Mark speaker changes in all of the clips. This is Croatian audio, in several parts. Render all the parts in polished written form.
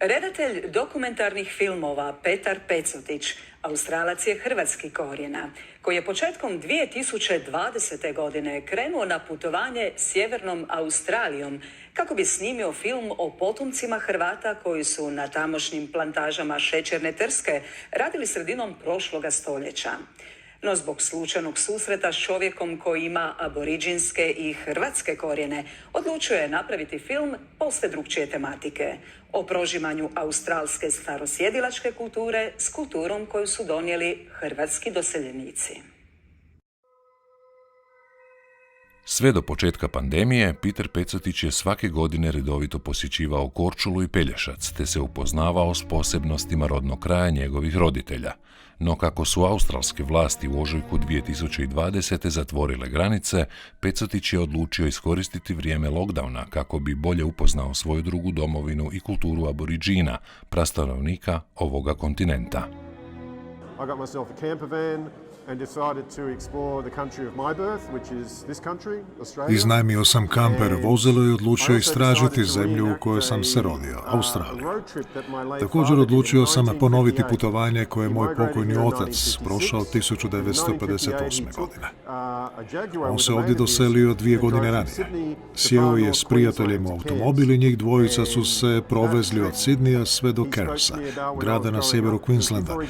Speaker 1: Redatelj dokumentarnih filmova Petar Pecutić, Australac je hrvatskih korijena, koji je početkom 2020. godine krenuo na putovanje sjevernom Australijom kako bi snimio film o potomcima Hrvata koji su na tamošnjim plantažama šećerne trske radili sredinom prošloga stoljeća. No zbog slučajnog susreta s čovjekom koji ima aboriđinske i hrvatske korijene, odlučio je napraviti film posve drukčije tematike o prožimanju australske starosjedilačke kulture s kulturom koju su donijeli hrvatski doseljenici.
Speaker 2: Sve do početka pandemije, Petar Pecutić je svake godine redovito posjećivao Korčulu i Pelješac, te se upoznavao s posebnostima rodnog kraja njegovih roditelja. No kako su australske vlasti u ožujku 2020. zatvorile granice, Pecutić je odlučio iskoristiti vrijeme lockdowna kako bi bolje upoznao svoju drugu domovinu i kulturu aboriđina, prastanovnika ovoga kontinenta.
Speaker 3: I got myself a camper van and decided to explore the country of my birth, which is this country, Australia.
Speaker 4: Iznajmio sam kamper vozilo i odlučio istražiti zemlju u kojoj sam se rodio, Australiju. Također odlučio sam ponoviti putovanje koje je moj pokojni otac prošao 1958. godine. On se ovdje doselio 2 godine ranije. Sjeo je s prijateljem u automobil i njih dvojica su se provezli od Sidneya sve do Cairnsa, grada na sjeveru Queenslanda.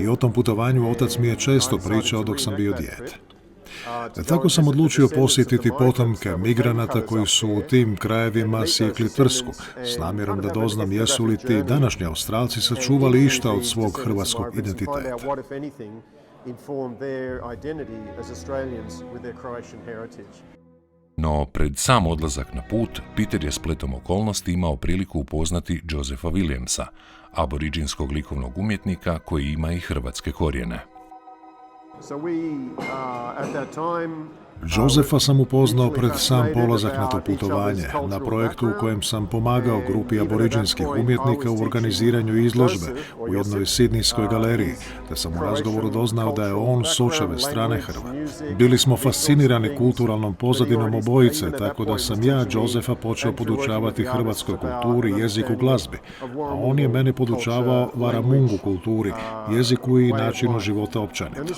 Speaker 4: I o tom putovanju otac mi je često pričao dok sam bio dijete. Tako sam odlučio posjetiti potomke migranata koji su u tim krajevima sjekli trsku, s namjerom da doznam jesu li ti današnji Australci sačuvali išta od svog hrvatskog identiteta.
Speaker 2: No, pred sam odlazak na put, Peter je spletom okolnosti imao priliku upoznati Josepha Williamsa, aboriđinskog likovnog umjetnika koji ima i hrvatske korijene.
Speaker 4: Josepha sam upoznao pred sam polazak na to putovanje, na projektu u kojem sam pomagao grupi aboriđinskih umjetnika u organiziranju izložbe u jednoj sidnijskoj galeriji, te sam u razgovoru doznao da je on s očeve strane Hrvat. Bili smo fascinirani kulturalnom pozadinom obojice, tako da sam ja Josepha počeo podučavati hrvatskoj kulturi, jeziku, glazbi, a on je mene podučavao Varamungu kulturi, jeziku i načinu života općenito.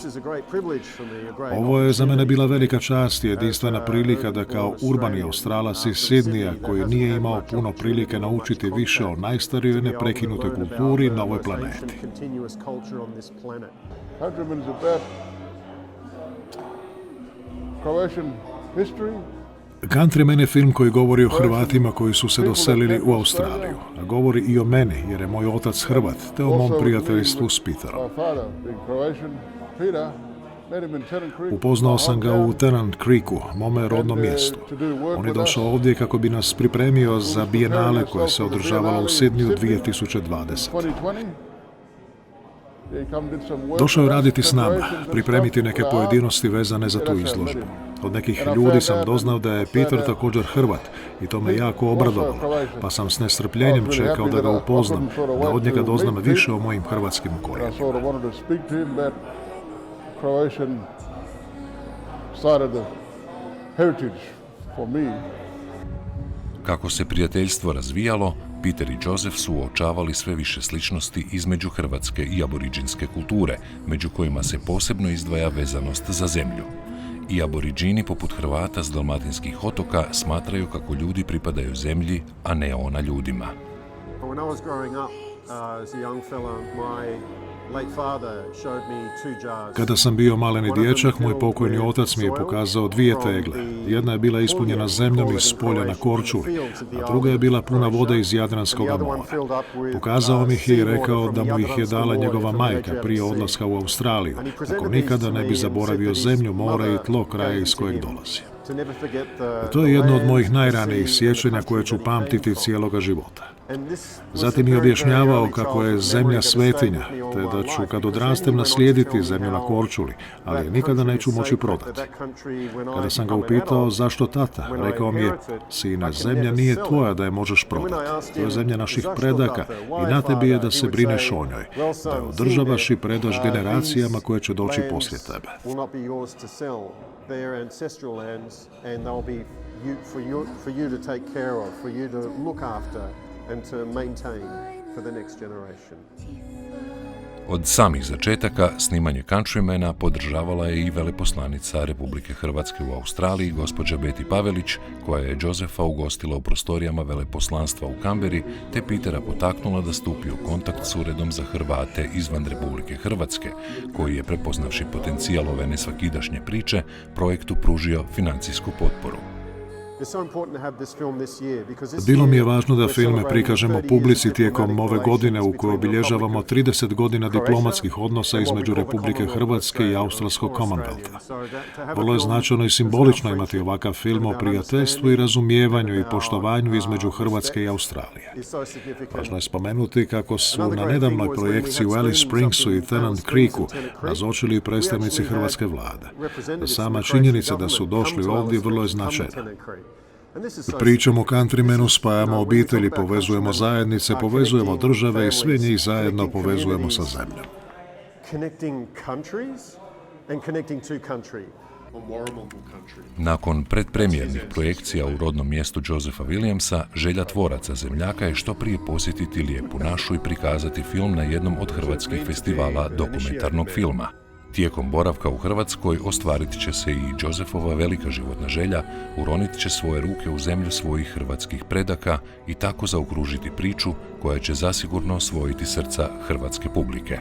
Speaker 4: Ovo je za mene bila velika čast i jedinstvena prilika da kao urbani Australac iz Sidneya, koji nije imao puno prilike naučiti više o najstarijoj neprekinutoj kulturi na ovoj planeti. Countryman je film koji govori o Hrvatima koji su se doselili u Australiju. A govori i o meni, jer je moj otac Hrvat, te o mom prijateljstvu s Peterom. Upoznao sam ga u Tennant Creeku, mome rodnom mjestu. On je došao ovdje kako bi nas pripremio za bijenale koje se održavalo u Sidneyu 2020. Došao je raditi s nama, pripremiti neke pojedinosti vezane za tu izložbu. Od nekih ljudi sam doznao da je Peter također Hrvat i to me jako obradovalo, pa sam s nestrpljenjem čekao da ga upoznam, da od njega doznam više o mojim hrvatskim korijenima.
Speaker 5: Croatian side of the heritage for me.
Speaker 2: Kako se prijateljstvo razvijalo, Peter i Joseph su uočavali sve više sličnosti između hrvatske i aboriđinske kulture, među kojima se posebno izdvaja vezanost za zemlju. I aboriđini, poput Hrvata s dalmatinskih otoka, smatraju kako ljudi pripadaju zemlji, a ne ona ljudima.
Speaker 4: Kada sam bio maleni dječak, moj pokojni otac mi je pokazao 2 tegle. Jedna je bila ispunjena zemljom iz polja na Korčuli, a druga je bila puna vode iz Jadranskog mora. Pokazao mi ih je i rekao da mu ih je dala njegova majka prije odlaska u Australiju, kako nikada ne bi zaboravio zemlju, mora i tlo kraja iz kojeg dolazi. To je jedno od mojih najranijih sjećanja koje ću pamtiti cijeloga života. Zatim mi je objašnjavao kako je zemlja svetinja, te da ću kad odrastem naslijediti zemlju na Korčuli, ali je nikada neću moći prodati. Kada sam ga upitao zašto tata, rekao mi je: sine, zemlja nije tvoja da je možeš prodati. To je zemlja naših predaka i na tebi je da se brineš o njoj, da je održavaš i predaš generacijama koje će doći poslije tebe.
Speaker 3: Their ancestral lands, and they'll be for you to take care of, for you to look after and to maintain for the next generation.
Speaker 2: Od samih začetaka snimanje Countrymana podržavala je i veleposlanica Republike Hrvatske u Australiji, gospođa Beti Pavelić, koja je Josefa ugostila u prostorijama veleposlanstva u Kamberi, te Petera potaknula da stupi u kontakt s Uredom za Hrvate izvan Republike Hrvatske, koji je, prepoznavši potencijal ove nesvakidašnje priče, projektu pružio financijsku potporu.
Speaker 4: Bilo mi je važno da film prikažemo publici tijekom ove godine u kojoj obilježavamo 30 godina diplomatskih odnosa između Republike Hrvatske i Australskog Commonwealtha. Vrlo je značajno i simbolično imati ovakav film o prijateljstvu i razumijevanju i poštovanju između Hrvatske i Australije. Važno je spomenuti kako su na nedavnoj projekciji u Alice Springsu i Tennant Creeku nazočili predstavnici hrvatske vlade. Sama činjenica da su došli ovdje vrlo je značajna. Pričom o Countrymanu spajamo obitelji, povezujemo zajednice, povezujemo države i sve njih zajedno povezujemo sa zemljom.
Speaker 2: Nakon predpremijernih projekcija u rodnom mjestu Josepha Williamsa, želja tvoraca Zemljaka je što prije posjetiti Lijepu našu i prikazati film na jednom od hrvatskih festivala dokumentarnog filma. Tijekom boravka u Hrvatskoj ostvarit će se i Josephova velika životna želja, uronit će svoje ruke u zemlju svojih hrvatskih predaka i tako zaokružiti priču koja će zasigurno osvojiti srca hrvatske publike.